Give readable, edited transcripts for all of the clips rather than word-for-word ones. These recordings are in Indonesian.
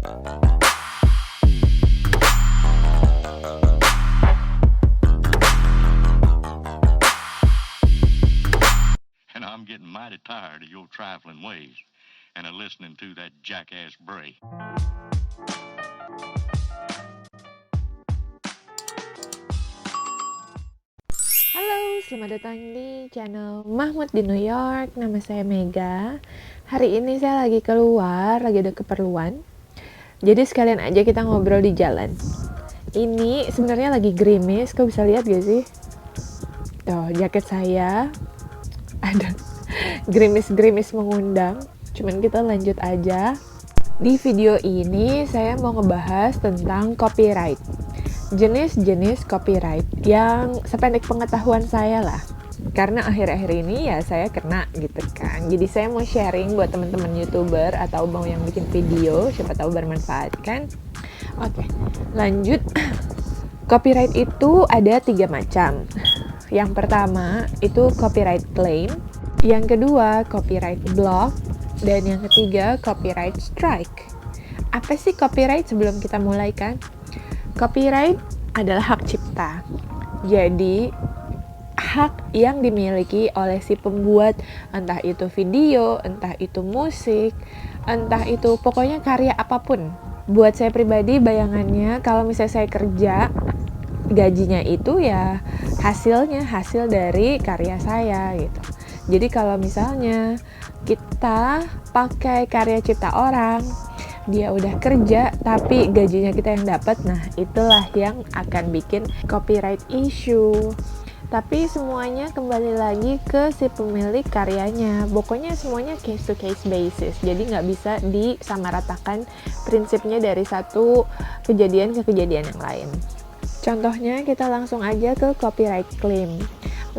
And I'm getting mighty tired of your trifling ways and of listening to that jackass Bray. Halo, selamat datang di channel Mahmud di New York. Nama saya Mega. Hari ini saya lagi keluar, lagi ada keperluan. Jadi sekalian aja kita ngobrol di jalan. Ini sebenarnya lagi gerimis, kau bisa lihat gak sih? Tuh, jaket saya ada gerimis-gerimis mengundang. Cuman kita lanjut aja. Di video ini saya mau ngebahas tentang copyright. Jenis-jenis copyright yang sependek pengetahuan saya lah. Karena akhir-akhir ini ya saya kena gitu kan. Jadi saya mau sharing buat teman-teman YouTuber atau mau yang bikin video, siapa tahu bermanfaat kan. Oke, lanjut. Copyright itu ada 3 macam. Yang pertama itu copyright claim, yang kedua copyright block, dan yang ketiga copyright strike. Apa sih copyright sebelum kita mulai kan? Copyright adalah hak cipta. Jadi, hak yang dimiliki oleh si pembuat, entah itu video, entah itu musik, entah itu pokoknya karya apapun. Buat saya pribadi, bayangannya kalau misalnya saya kerja, gajinya itu ya hasil dari karya saya gitu. Jadi kalau misalnya kita pakai karya cipta orang, dia udah kerja tapi gajinya kita yang dapat, nah itulah yang akan bikin copyright issue. Tapi semuanya kembali lagi ke si pemilik karyanya. Pokoknya semuanya case to case basis, jadi nggak bisa disamaratakan prinsipnya dari satu kejadian ke kejadian yang lain. Contohnya kita langsung aja ke copyright claim.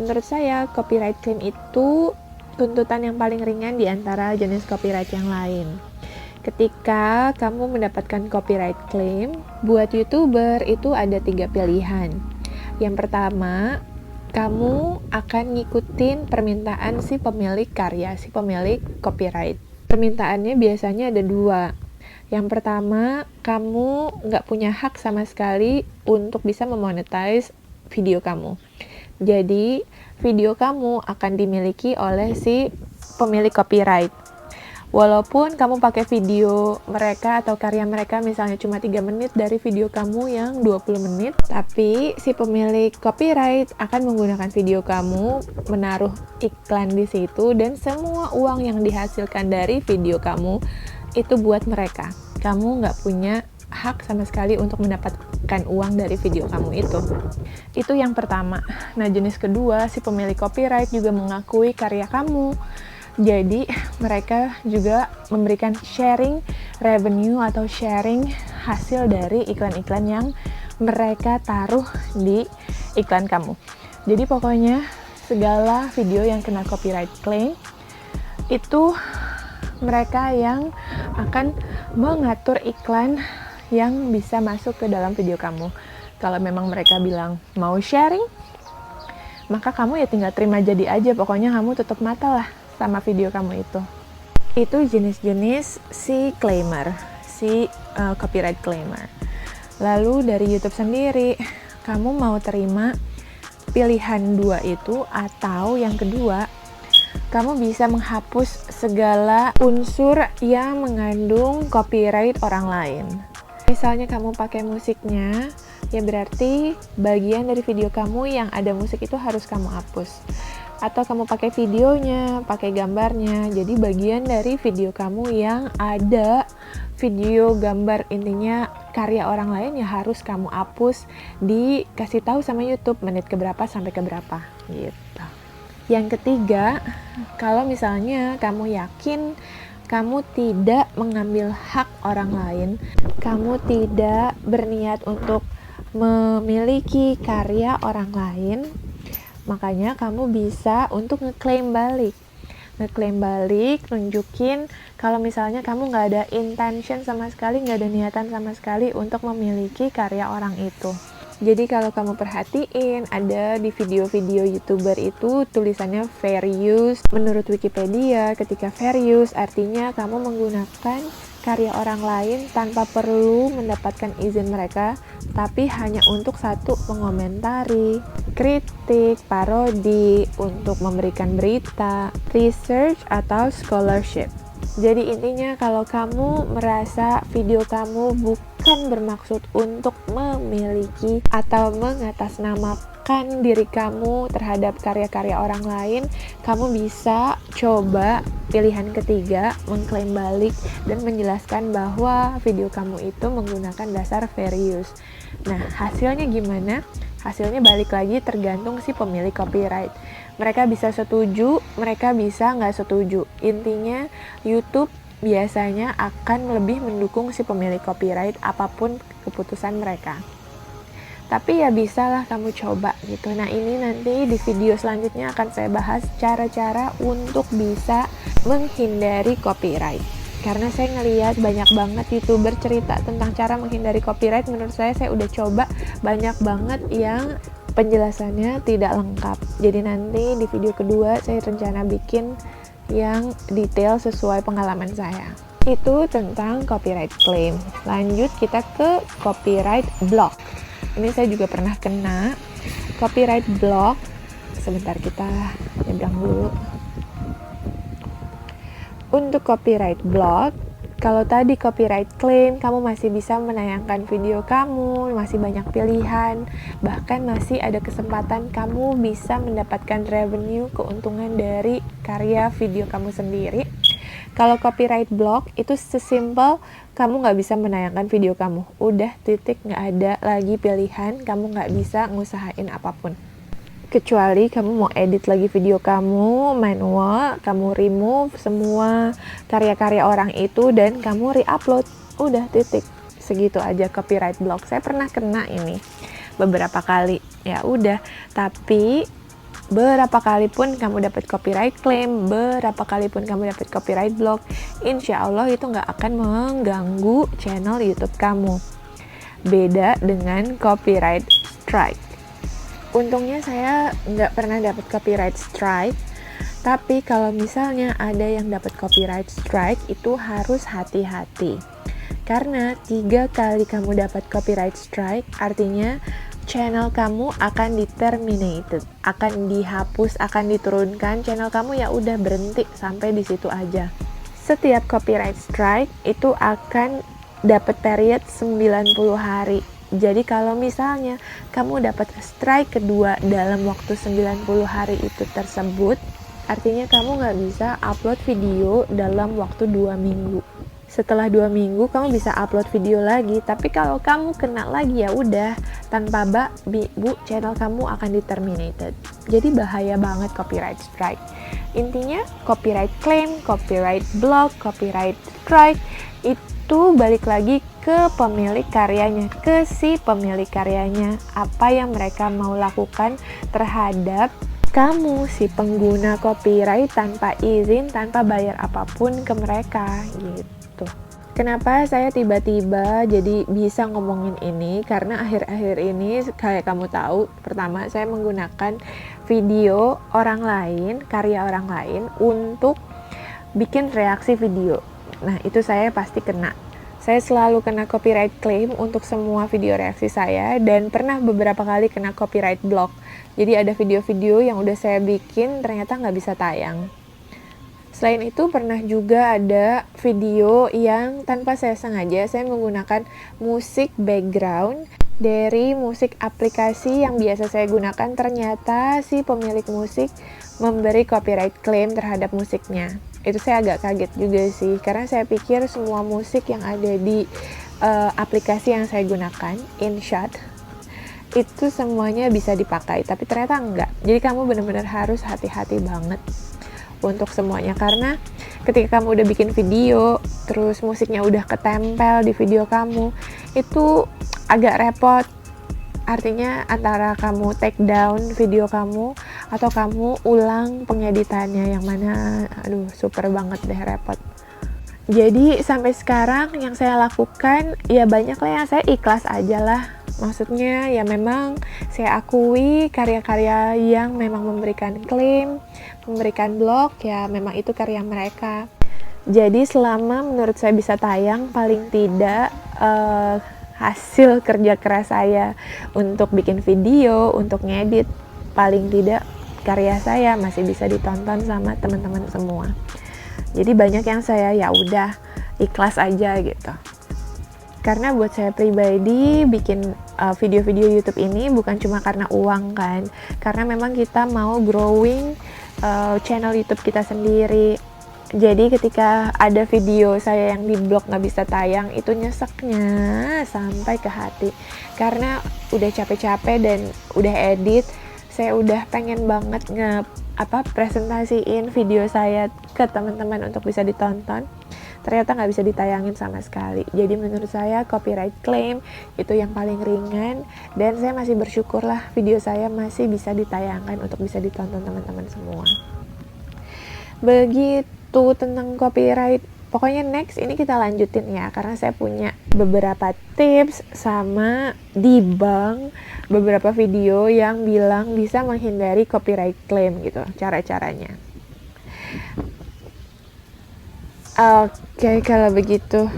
Menurut saya copyright claim itu tuntutan yang paling ringan di antara jenis copyright yang lain. Ketika kamu mendapatkan copyright claim, buat YouTuber itu ada 3 pilihan. Yang pertama, kamu akan ngikutin permintaan si pemilik karya, si pemilik copyright. Permintaannya biasanya ada 2. Yang pertama, kamu nggak punya hak sama sekali untuk bisa memonetize video kamu. Jadi, video kamu akan dimiliki oleh si pemilik copyright. Walaupun kamu pakai video mereka atau karya mereka misalnya cuma 3 menit dari video kamu yang 20 menit, tapi si pemilik copyright akan menggunakan video kamu, menaruh iklan di situ, dan semua uang yang dihasilkan dari video kamu itu buat mereka. Kamu nggak punya hak sama sekali untuk mendapatkan uang dari video kamu itu. Itu yang pertama. Nah, jenis kedua, si pemilik copyright juga mengakui karya kamu. Jadi, mereka juga memberikan sharing revenue atau sharing hasil dari iklan-iklan yang mereka taruh di iklan kamu. Jadi, pokoknya segala video yang kena copyright claim itu mereka yang akan mengatur iklan yang bisa masuk ke dalam video kamu. Kalau memang mereka bilang mau sharing, maka kamu ya tinggal terima jadi aja. Pokoknya kamu tutup mata lah sama video kamu itu. Itu jenis-jenis si claimer, si copyright claimer. Lalu dari YouTube sendiri, kamu mau terima pilihan 2 itu, atau yang kedua, kamu bisa menghapus segala unsur yang mengandung copyright orang lain. Misalnya kamu pakai musiknya, ya berarti bagian dari video kamu yang ada musik itu harus kamu hapus. Atau kamu pakai videonya, pakai gambarnya, jadi bagian dari video kamu yang ada video, gambar, intinya karya orang lain ya harus kamu hapus, dikasih tahu sama YouTube menit keberapa sampai keberapa gitu. Yang ketiga, kalau misalnya kamu yakin kamu tidak mengambil hak orang lain, kamu tidak berniat untuk memiliki karya orang lain, makanya kamu bisa untuk ngeklaim balik. Ngeklaim balik, nunjukin kalau misalnya kamu nggak ada intention sama sekali, nggak ada niatan sama sekali untuk memiliki karya orang itu. Jadi kalau kamu perhatiin, ada di video-video YouTuber itu tulisannya fair use. Menurut Wikipedia, ketika fair use artinya kamu menggunakan karya orang lain tanpa perlu mendapatkan izin mereka, tapi hanya untuk satu, mengomentari, kritik, parodi, untuk memberikan berita, research, atau scholarship. Jadi intinya kalau kamu merasa video kamu bukan bermaksud untuk memiliki atau mengatasnamakan diri kamu terhadap karya-karya orang lain, kamu bisa coba pilihan ketiga, mengklaim balik dan menjelaskan bahwa video kamu itu menggunakan dasar fair use. Nah, hasilnya gimana? Hasilnya balik lagi tergantung si pemilik copyright. Mereka bisa setuju, mereka bisa nggak setuju. Intinya YouTube biasanya akan lebih mendukung si pemilik copyright apapun keputusan mereka. Tapi ya bisalah kamu coba gitu. Nah, ini nanti di video selanjutnya akan saya bahas cara-cara untuk bisa menghindari copyright. Karena saya ngelihat banyak banget YouTuber cerita tentang cara menghindari copyright. Menurut saya udah coba banyak banget yang penjelasannya tidak lengkap. Jadi nanti di video kedua saya rencana bikin yang detail sesuai pengalaman saya. Itu tentang copyright claim. Lanjut kita ke copyright block. Ini saya juga pernah kena copyright block. Sebentar kita nyebrang dulu. Untuk copyright block, kalau tadi copyright claim, kamu masih bisa menayangkan video kamu, masih banyak pilihan, bahkan masih ada kesempatan kamu bisa mendapatkan revenue, keuntungan dari karya video kamu sendiri. Kalau copyright block, itu sesimpel kamu nggak bisa menayangkan video kamu. Udah titik, nggak ada lagi pilihan, kamu nggak bisa ngusahain apapun. Kecuali kamu mau edit lagi video kamu manual, kamu remove semua karya-karya orang itu dan kamu re-upload. Udah titik, segitu aja copyright block. Saya pernah kena ini beberapa kali. Ya udah, tapi berapa kali pun kamu dapat copyright claim, berapa kali pun kamu dapat copyright block, insya Allah itu nggak akan mengganggu channel YouTube kamu. Beda dengan copyright strike. Untungnya saya nggak pernah dapat copyright strike, tapi kalau misalnya ada yang dapat copyright strike itu harus hati-hati. Karena 3 kali kamu dapat copyright strike, artinya channel kamu akan di-terminated, akan dihapus, akan diturunkan, channel kamu ya udah berhenti sampai di situ aja. Setiap copyright strike itu akan dapat period 90 hari. Jadi kalau misalnya kamu dapat strike kedua dalam waktu 90 hari itu tersebut, artinya kamu nggak bisa upload video dalam waktu 2 minggu. Setelah 2 minggu kamu bisa upload video lagi, tapi kalau kamu kena lagi ya udah, tanpa bu, channel kamu akan di-terminated. Jadi bahaya banget copyright strike. Intinya copyright claim, copyright block, copyright strike itu balik lagi ke pemilik karyanya, ke si pemilik karyanya, apa yang mereka mau lakukan terhadap kamu, si pengguna copyright, tanpa izin, tanpa bayar apapun ke mereka gitu. Kenapa saya tiba-tiba jadi bisa ngomongin ini? Karena akhir-akhir ini kayak kamu tahu, pertama saya menggunakan video orang lain, karya orang lain untuk bikin reaksi video. Nah, itu saya pasti kena. Saya selalu kena copyright claim untuk semua video reaksi saya dan pernah beberapa kali kena copyright block. Jadi ada video-video yang udah saya bikin ternyata nggak bisa tayang. Selain itu pernah juga ada video yang tanpa saya sengaja saya menggunakan musik background dari musik aplikasi yang biasa saya gunakan, ternyata si pemilik musik memberi copyright claim terhadap musiknya. Itu saya agak kaget juga sih, karena saya pikir semua musik yang ada di aplikasi yang saya gunakan, InShot, itu semuanya bisa dipakai, tapi ternyata enggak. Jadi kamu benar-benar harus hati-hati banget untuk semuanya, karena ketika kamu udah bikin video, terus musiknya udah ketempel di video kamu, itu agak repot. Artinya antara kamu take down video kamu atau kamu ulang pengeditannya, yang mana super banget deh, repot. Jadi sampai sekarang yang saya lakukan ya banyak lah yang saya ikhlas aja lah. Maksudnya ya memang saya akui karya-karya yang memang memberikan klaim, memberikan blog, ya memang itu karya mereka. Jadi selama menurut saya bisa tayang, paling tidak hasil kerja keras saya untuk bikin video, untuk ngedit, paling tidak karya saya masih bisa ditonton sama teman-teman semua. Jadi banyak yang saya ya udah ikhlas aja gitu. Karena buat saya pribadi bikin video-video YouTube ini bukan cuma karena uang kan, karena memang kita mau growing channel YouTube kita sendiri. Jadi ketika ada video saya yang di blog nggak bisa tayang, itu nyeseknya sampai ke hati. Karena udah capek-capek dan udah edit, saya udah pengen banget presentasiin video saya ke teman-teman untuk bisa ditonton. Ternyata nggak bisa ditayangin sama sekali. Jadi menurut saya copyright claim itu yang paling ringan, dan saya masih bersyukur lah video saya masih bisa ditayangkan untuk bisa ditonton teman-teman semua. Begitu tentang copyright. Pokoknya next ini kita lanjutin ya, karena saya punya beberapa tips sama debunk beberapa video yang bilang bisa menghindari copyright claim gitu, cara-caranya. Oke, kalau begitu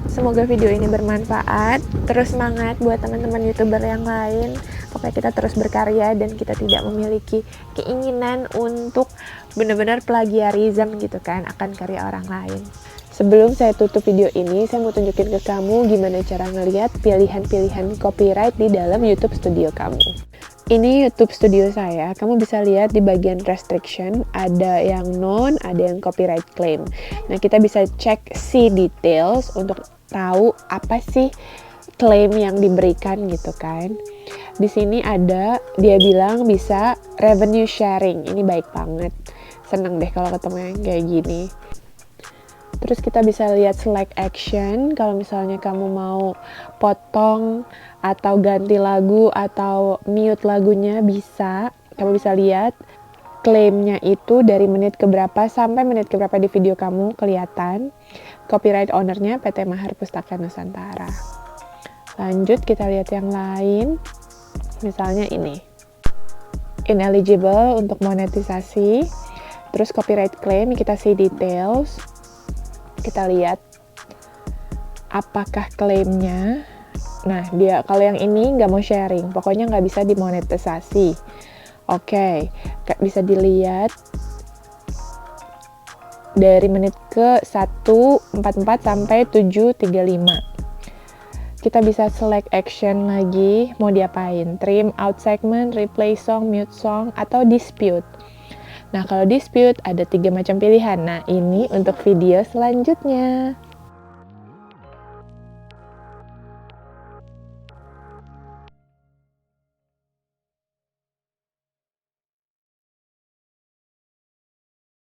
semoga video ini bermanfaat. Terus semangat buat teman-teman YouTuber yang lain. Pokoknya kita terus berkarya dan kita tidak memiliki keinginan untuk benar-benar plagiarism gitu kan akan karya orang lain. Sebelum saya tutup video ini, saya mau tunjukin ke kamu gimana cara ngelihat pilihan-pilihan copyright di dalam YouTube Studio kamu. Ini YouTube Studio saya, kamu bisa lihat di bagian restriction, ada yang non, ada yang copyright claim. Nah, kita bisa cek see details untuk tahu apa sih klaim yang diberikan gitu kan. Di sini ada, dia bilang bisa revenue sharing, ini baik banget. Seneng deh kalau ketemu yang kayak gini. Terus kita bisa lihat select action, kalau misalnya kamu mau potong atau ganti lagu atau mute lagunya bisa. Kamu bisa lihat klaimnya itu dari menit keberapa sampai menit keberapa di video kamu kelihatan. Copyright ownernya PT Mahar Pustaka Nusantara. Lanjut kita lihat yang lain. Misalnya ini. Ineligible untuk monetisasi. Terus copyright claim, kita see details. Kita lihat apakah klaimnya. Nah, dia kalau yang ini nggak mau sharing, pokoknya nggak bisa dimonetisasi. Oke, bisa dilihat dari menit ke 1:44 sampai 7:35. Kita bisa select action lagi, mau diapain? Trim, out segment, replay song, mute song, atau dispute. Nah, kalau dispute ada 3 macam pilihan. Nah, ini untuk video selanjutnya.